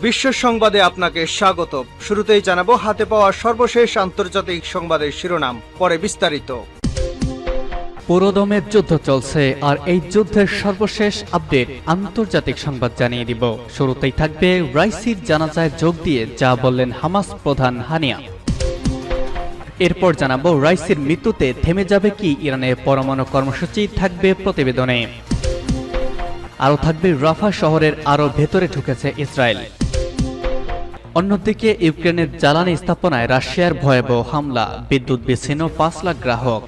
বিশ্ব সংবাদে আপনাকে স্বাগত। শুরুতেই জানাবো হাতে পাওয়া সর্বশেষ আন্তর্জাতিক সংবাদের শিরোনাম, পরে বিস্তারিত। পুরোদমে যুদ্ধ চলছে, আর এই যুদ্ধের সর্বশেষ আপডেট আন্তর্জাতিক সংবাদ জানিয়ে দিব। শুরুতেই থাকবে রাইসির জানাজায় যোগ দিয়ে যা বললেন হামাস প্রধান হানিয়া। এরপর জানাবো রাইসির মৃত্যুতে থেমে যাবে কি ইরানের পরমাণু কর্মসূচি, থাকবে প্রতিবেদনে। আরও থাকবে রাফা শহরের আরও ভেতরে ঢুকেছে ইসরায়েল। অন্যদিকে ইউক্রেনের জ্বালানি স্থাপনায় রাশিয়ার ভয়াবহ হামলা, বিদ্যুৎ বিচ্ছিন্ন 5 লাখ গ্রাহক।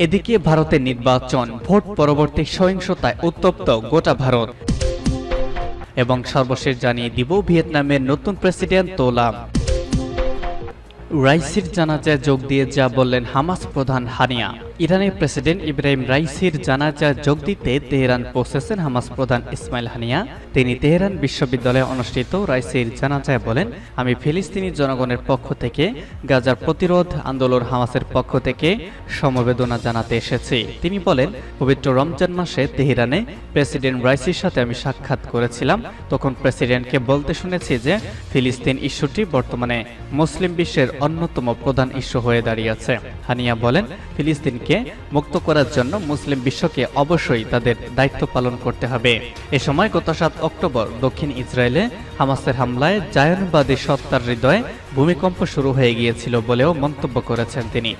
এদিকে ভারতের নির্বাচন, ভোট পরবর্তী সহিংসতায় উত্তপ্ত গোটা ভারত। এবং সর্বশেষ জানিয়ে দিব ভিয়েতনামের নতুন প্রেসিডেন্ট তো লাম। রাইসির জানাজায় যোগ দিয়ে যা বললেন হামাস প্রধান হানিয়া। ইরানের প্রেসিডেন্ট ইব্রাহিম রাইসির জানাজায় যোগ দিতে তেহরান পৌঁছেছেন হামাস প্রধান ইসমাইল হানিয়া। তিনি তেহরান বিশ্ববিদ্যালয়ে অনুষ্ঠিত রাইসির জানাজায় বলেন, আমি ফিলিস্তিনি জনগণের পক্ষ থেকে গাজার প্রতিরোধ আন্দোলন হামাসের পক্ষ থেকে সমবেদনা জানাতে এসেছি। তিনি বলেন, পবিত্র রমজান মাসে তেহরানে প্রেসিডেন্ট রাইসির সাথে আমি সাক্ষাৎ করেছিলাম। তখন প্রেসিডেন্টকে বলতে শুনেছি যে ফিলিস্তিন ইস্যুটি বর্তমানে মুসলিম বিশ্বের অন্যতম প্রধান ইস্যু হয়ে দাঁড়িয়েছে। হানিয়া বলেন, ফিলিস্তিনকে মুক্ত করার জন্য মুসলিম বিশ্বকে অবশ্যই তাদের দায়িত্ব পালন করতে হবে। এ সময় গত 7 অক্টোবর দক্ষিণ ইসরায়েলে হামাসের হামলায় জায়নবাদী সত্তার হৃদয়ে ভূমিকম্প শুরু হয়ে গিয়েছিল বলেও মন্তব্য করেছেন তিনি।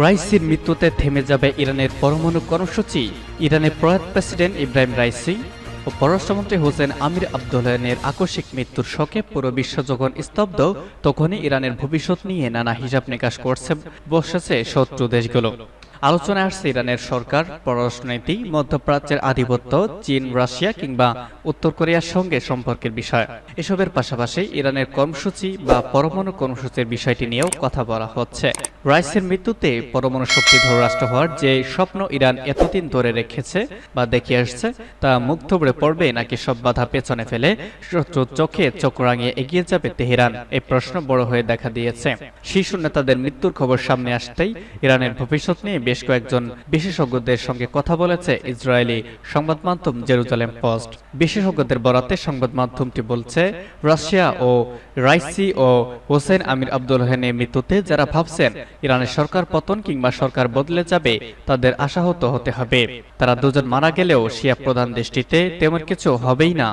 রাইসির মৃত্যুতে থেমে যাবে ইরানের পরমাণু কর্মসূচি। ইরানের প্রয়াত প্রেসিডেন্ট ইব্রাহিম রাইসি ও পররাষ্ট্রমন্ত্রী হোসেন আমির আবদুল্লাহিয়ানের আকস্মিক মৃত্যুর শোকে পুরো বিশ্ব যখন স্তব্ধ, তখনই ইরানের ভবিষ্যৎ নিয়ে নানা হিসাব নিকাশ করছে বসেছে শত্রু দেশগুলো। আলোচনায় আসছে ইরানের সরকার, পররাষ্ট্রনীতি, মধ্যপ্রাচ্যের আধিপত্য, চীন, রাশিয়া কিংবা উত্তর কোরিয়ার সঙ্গে সম্পর্কের বিষয়। এসবের পাশাপাশি ইরানের কর্মসূচি বা পরমাণু কর্মসূচির বিষয়টি নিয়েও কথা বলা হচ্ছে। রাইসের মৃত্যুতে পরমাণু শক্তিধর রাষ্ট্র হওয়ার যে স্বপ্ন ইরান এতদিন ধরে রেখেছে বা দেখিয়ে আসছে, তা মুখ থুবড়ে পড়বে নাকি সব বাধা পেছনে ফেলে শত্রুর চোখে চোখ রাঙিয়ে এগিয়ে যাবে তেহরান? এই প্রশ্ন বড় হয়ে দেখা দিয়েছে। শীর্ষ নেতাদের মৃত্যুর খবর সামনে আসতেই ইরানের ভবিষ্যৎ নিয়ে বেশ কয়েকজন বিশেষজ্ঞদের সঙ্গে কথা বলেছে ইসরায়েলি সংবাদ মাধ্যম জেরুজালেম পোস্ট। বিশেষজ্ঞদের বরাতে সংবাদ মাধ্যমটি বলছে, রাশিয়া ও রাইসি ও হোসেন আমির আবদুল্লাহিয়ানের মৃত্যুতে যারা ভাবছেন ইরানের সরকার পতন কিংবা সরকার বদলে যাবে, তাদের আশাহত হতে হবে। তারা দুজন মারা গেলেও শিয়া প্রধান দেশটিতে তেমন কিছু হবেই না।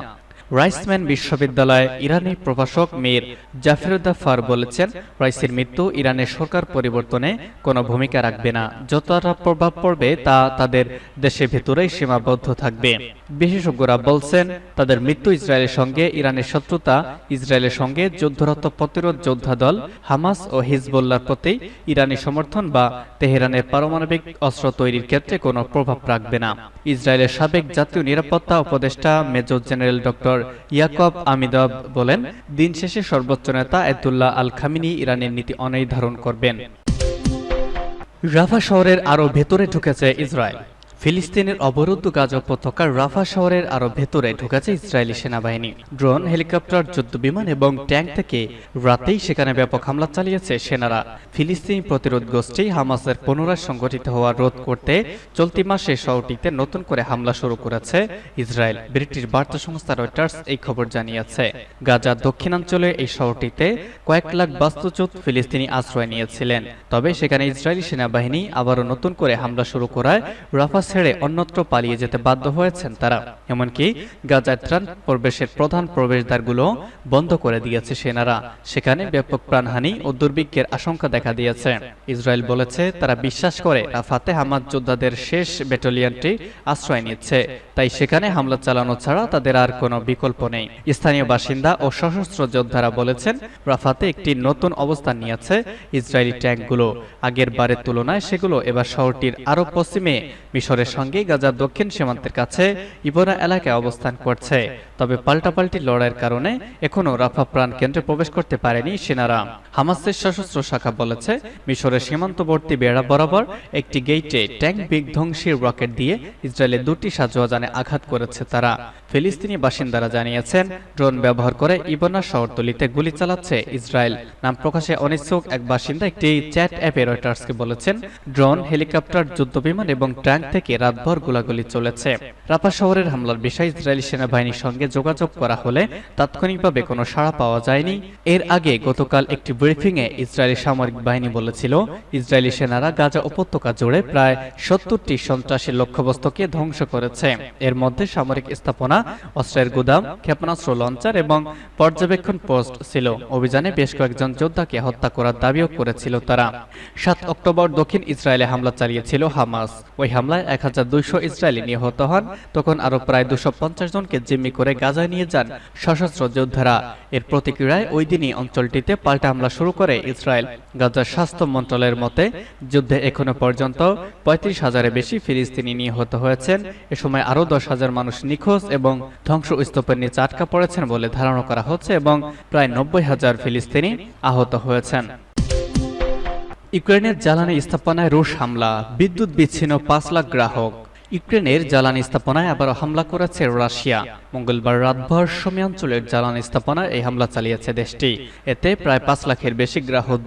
রাইসম্যান বিশ্ববিদ্যালয়ে ইরানি প্রভাষক মীর জাফরুদ্দাফার বলেছেন, রাইসির মৃত্যু ইরানের সরকার পরিবর্তনে কোনো ভূমিকা রাখবে না। যতটা প্রভাব পড়বে তা তাদের দেশের ভেতরেই সীমাবদ্ধ থাকবে। বিশেষজ্ঞরা বলছেন, তাদের মৃত্যু ইসরায়েলের সঙ্গে ইরানের শত্রুতা, ইসরায়েলের সঙ্গে যুদ্ধরত প্রতিরোধ যোদ্ধা দল হামাস ও হিজবুল্লাহর প্রতি ইরানি সমর্থন বা তেহরানের পারমাণবিক অস্ত্র তৈরির ক্ষেত্রে কোনো প্রভাব রাখবে না। ইসরায়েলের সাবেক জাতীয় নিরাপত্তা উপদেষ্টা মেজর জেনারেল ডক্টর ইয়াকব আমিদব বলেন, দিন শেষে সর্বোচ্চ নেতা আয়াতুল্লাহ আল খামিনি ইরানের নীতি অনির্ধারণ করবেন। রাফা শহরের আরও ভেতরে ঢুকেছে ইসরায়েল। ফিলিস্তিনের অবরুদ্ধ গাজা উপত্যকার রাফা শহরের আরো ভেতরে ঢুকেছে ইসরায়েলি সেনাবাহিনী। ড্রোন, হেলিকপ্টার, যুদ্ধবিমান এবং ট্যাঙ্ক থেকে রাতেই সেখানে ব্যাপক হামলা চালিয়েছে সেনারা। ফিলিস্তিনি প্রতিরোধ গোষ্ঠী হামাসের পুনরায় সংগঠিত হওয়া রোধ করতে চলতি মাসে শহরটিতে নতুন করে হামলা শুরু করেছে ইসরায়েল। ব্রিটিশ বার্তা সংস্থা রয়টার্স এই খবর জানিয়েছে। গাজার দক্ষিণাঞ্চলে এই শহরটিতে কয়েক লাখ বাস্তুচ্যুত ফিলিস্তিনি আশ্রয় নিয়েছিলেন। তবে সেখানে ইসরায়েলি সেনাবাহিনী আবারও নতুন করে হামলা শুরু করায় রাফা ছেড়ে অন্যত্র পালিয়ে যেতে বাধ্য হয়েছেন তারা। এমনকি গাজায় ত্রাণ প্রবেশের প্রধান প্রবেশদ্বারগুলো বন্ধ করে দিয়েছে সেনারা। সেখানে ব্যাপক প্রাণহানি ও দুর্ভিক্ষের আশঙ্কা দেখা দিয়েছে। ইসরায়েল বলেছে, তারা বিশ্বাস করে রাফাতে হামাস যোদ্ধাদের শেষ ব্যাটালিয়নটি আশ্রয় নিচ্ছে, তাই সেখানে হামলা চালানো ছাড়া তাদের আর কোনো বিকল্প নেই। স্থানীয় বাসিন্দা ও সশস্ত্র যোদ্ধারা বলেছেন, রাফাতে একটি নতুন অবস্থান নিয়েছে ইসরায়েলি ট্যাঙ্কগুলো। আগের বারের তুলনায় সেগুলো এবার শহরটির আরো পশ্চিমে মিশরের সঙ্গে গাজার দক্ষিণ সীমান্তের কাছে ইবোনা এলাকায় অবস্থান করছে। তবে পাল্টাপাল্টি লড়াইয়ের কারণে এখনও রাফা প্রাণ কেন্দ্রে প্রবেশ করতে পারেনি সেনারা। হামাসের সশস্ত্র শাখা বলেছে, মিশরের সীমান্তবর্তী বেড়া বরাবর একটি গেইটে ট্যাঙ্ক বিধ্বংসী রকেট দিয়ে ইসরায়েলের 2টি সাজোয়াজানে আঘাত করেছে তারা। ফিলিস্তিনি বাসিন্দারা জানিয়েছেন, ড্রোন ব্যবহার করে ইবোনা শহরতলিতে গুলি চালাচ্ছে ইসরায়েল। নাম প্রকাশে অনিচ্ছুক এক বাসিন্দা একটি চ্যাট অ্যাপে রয়টার্সকে বলেছেন, ড্রোন, হেলিকপ্টার, যুদ্ধবিমান এবং ট্যাঙ্ক থেকে থেকে রাতভর গোলাগুলি চলেছে। রাফা শহরের হামলার বিষয়ে ইসরায়েলি সেনাবাহিনীর সঙ্গে যোগাযোগ করা হলে তাৎক্ষণিকভাবে কোনো সাড়া পাওয়া যায়নি। এর আগে গতকাল একটি ব্রিফিংয়ে ইসরায়েলি সামরিক বাহিনী বলেছিল, ইসরায়েলি সেনারা গাজা উপত্যকা জুড়ে প্রায় 70টি সন্ত্রাসী লক্ষ্যবস্তুকে ধ্বংস করেছে। এর মধ্যে সামরিক স্থাপনা, অস্ত্রের গুদাম, ক্ষেপণাস্ত্র লঞ্চার এবং পর্যবেক্ষণ পোস্ট ছিল। অভিযানে বেশ কয়েকজন যোদ্ধাকে হত্যা করার দাবিও করেছিল তারা। 7 অক্টোবর দক্ষিণ ইসরায়েলে হামলা চালিয়েছিল হামাস। ওই হামলায় 1200 ইসরায়েলি নিহত হন। তখন আরো প্রায় 250 জনকে জিম্মি করে গাজায় নিয়ে যান সশস্ত্র যোদ্ধারা। এর প্রতিক্রিয়ায় ওই দিনই অঞ্চলটিতে পাল্টা হামলা শুরু করে ইসরায়েল। গাজার স্বাস্থ্য মন্ত্রণালয়ের মতে যুদ্ধে এখনো পর্যন্ত 35,000-এর বেশি ফিলিস্তিনি নিহত হয়েছেন। এ সময় আরো 10,000 মানুষ নিখোঁজ এবং ধ্বংসস্তূপের নিচে আটকা পড়েছেন বলে ধারণা করা হচ্ছে এবং প্রায় 90,000 ফিলিস্তিনি আহত হয়েছেন। ইউক্রেনের জ্বালানি স্থাপনায় রুশ হামলা, বিদ্যুৎ বিচ্ছিন্ন 5 লাখ গ্রাহক। ইউক্রেনের জ্বালানি স্থাপনায় আবারও হামলা করেছে রাশিয়া। মঙ্গলবার রাতভর সুমি অঞ্চলের জ্বালানি স্থাপনায় এই হামলা চালিয়েছে দেশটি। এতে প্রায় 5 লাখের বেশি গ্রাহক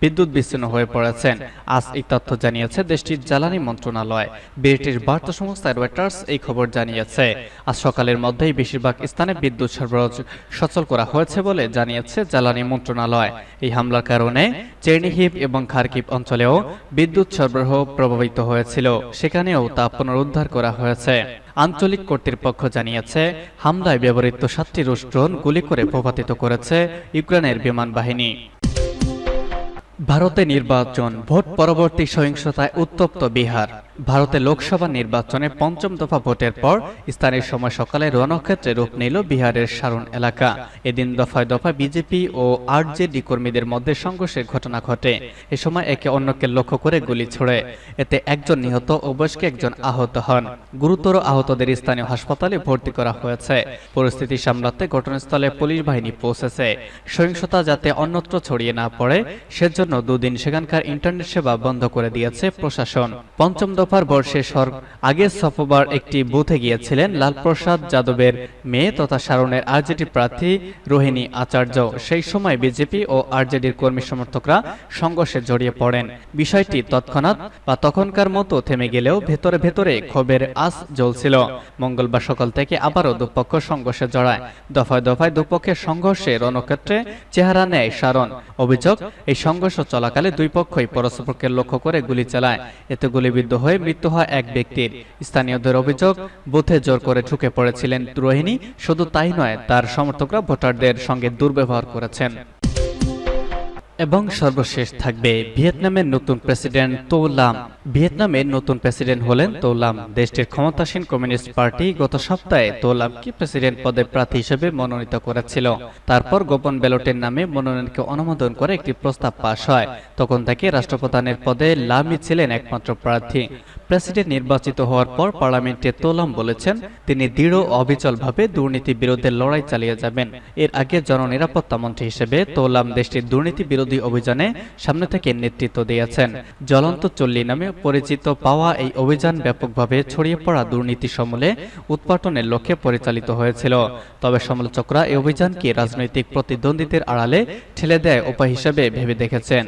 বিদ্যুৎ বিচ্ছিন্ন হয়ে পড়েছেন। আজ এই তথ্য জানিয়েছে দেশটির জ্বালানি মন্ত্রণালয়। ব্রিটিশ বার্তা সংস্থা রয়টার্স এই খবর জানিয়েছে। আজ সকালের মধ্যেই বেশিরভাগ স্থানে বিদ্যুৎ সরবরাহ সচল করা হয়েছে বলে জানিয়েছে জ্বালানি মন্ত্রণালয়। এই হামলার কারণে চেরনিহিভ এবং খার্কিভ অঞ্চলেও বিদ্যুৎ সরবরাহ প্রভাবিত হয়েছিল। সেখানেও তা পুনরুদ্ধার করা হয়েছে। আঞ্চলিক কর্তৃপক্ষ জানিয়েছে, হামলায় ব্যবহৃত 7টি রুশ ড্রোন গুলি করে ভূপাতিত করেছে ইউক্রেনের বিমান বাহিনী। ভারতে নির্বাচন, ভোট পরবর্তী সহিংসতায় উত্তপ্ত বিহার। ভারতে লোকসভা নির্বাচনে 5ম দফা ভোটের পর স্থানীয় সময় সকালে রণক্ষেত্রে রূপ নিল বিহারের সারন এলাকা। এদিন দফায় দফায় বিজেপি ও আরজেডি কর্মীদের মধ্যে সংঘর্ষের ঘটনা ঘটে। এ সময় একে অন্যকে লক্ষ্য করে গুলি ছোড়ে। এতে একজন নিহত ও বেশ কয়েকজন আহত হন। গুরুতর আহতদের স্থানীয় হাসপাতালে ভর্তি করা হয়েছে। পরিস্থিতি সামলাতে ঘটনাস্থলে পুলিশ বাহিনী পৌঁছেছে। সহিংসতা যাতে অন্যত্র ছড়িয়ে না পড়ে সেজন্য 2 দিন সেখানকার ইন্টারনেট সেবা বন্ধ করে দিয়েছে প্রশাসন। 5ম দফার ভোট শেষ হওয়ার আগে সফরবার একটি বুথে গিয়েছিলেন লালপ্রসাদ যাদবের মেয়ে তথা সারনের আরজেডি প্রার্থী রোহিণী আচার্য। সেই সময় বিজেপি ও আরজেডির কর্মী সমর্থকরা সংঘর্ষে জড়িয়ে পড়েন। বিষয়টি তৎক্ষণাৎ বা তখনকার মতো থেমে গেলেও ভেতরে ভেতরে ক্ষোভের আঁচ জ্বলছিল। মঙ্গলবার সকাল থেকে আবারও দুপক্ষ সংঘর্ষে জড়ায়। দফায় দফায় দুপক্ষের সংঘর্ষে রণক্ষেত্রে চেহারা নেয় সারন। অভিযোগ, এই সংঘর্ষ চলাকালে দুই পক্ষই পরস্পরকে লক্ষ্য করে গুলি চালায়। এতে গুলিবিদ্ধ হয়ে মৃত্যু হয় এক ব্যক্তির। স্থানীয়দের অভিযোগ, বুথে জোর করে ঢুকে পড়েছিলেন রোহিণী। শুধু তাই নয়, তার সমর্থকরা ভোটারদের সঙ্গে দুর্ব্যবহার করেছেন। এবং সর্বশেষ থাকবে ভিয়েতনামের নতুন প্রেসিডেন্ট তো লাম। ভিয়েতনামের নতুন প্রেসিডেন্ট হলেন তো লাম। দেশটির ক্ষমতাসীন কমিউনিস্ট পার্টি গত সপ্তাহে তো লামকে প্রেসিডেন্ট পদে প্রার্থী হিসেবে মনোনীত করেছিল। তারপর গোপন ব্যালটের নামে মনোনয়নকে অনুমোদন করে একটি প্রস্তাব পাশ হয়। তখন থেকে রাষ্ট্রপ্রধানের পদে লামই ছিলেন একমাত্র প্রার্থী। প্রেসিডেন্ট নির্বাচিত হওয়ার পর পার্লামেন্টে তো লাম বলেছেন তিনি দৃঢ় অবিচলভাবে দুর্নীতি বিরুদ্ধে লড়াই চালিয়ে যাবেন। এর আগে জননিরাপত্তা মন্ত্রী হিসেবে তো লাম দেশটির দুর্নীতি বিরোধী অভিযানে সামনে থেকে নেতৃত্ব দিয়েছেন। জ্বলন্ত চল্লি নামে পরিচিত পাওয়া এই অভিযান ব্যাপকভাবে ছড়িয়ে পড়া দুর্নীতি সমূলে উৎপাটনের লক্ষ্যে পরিচালিত হয়েছিল। তবে সমালোচকরা এই অভিযানকে রাজনৈতিক প্রতিদ্বন্দ্বীদের আড়ালে ঠেলে দেয় উপায় হিসেবে ভেবে দেখেছেন।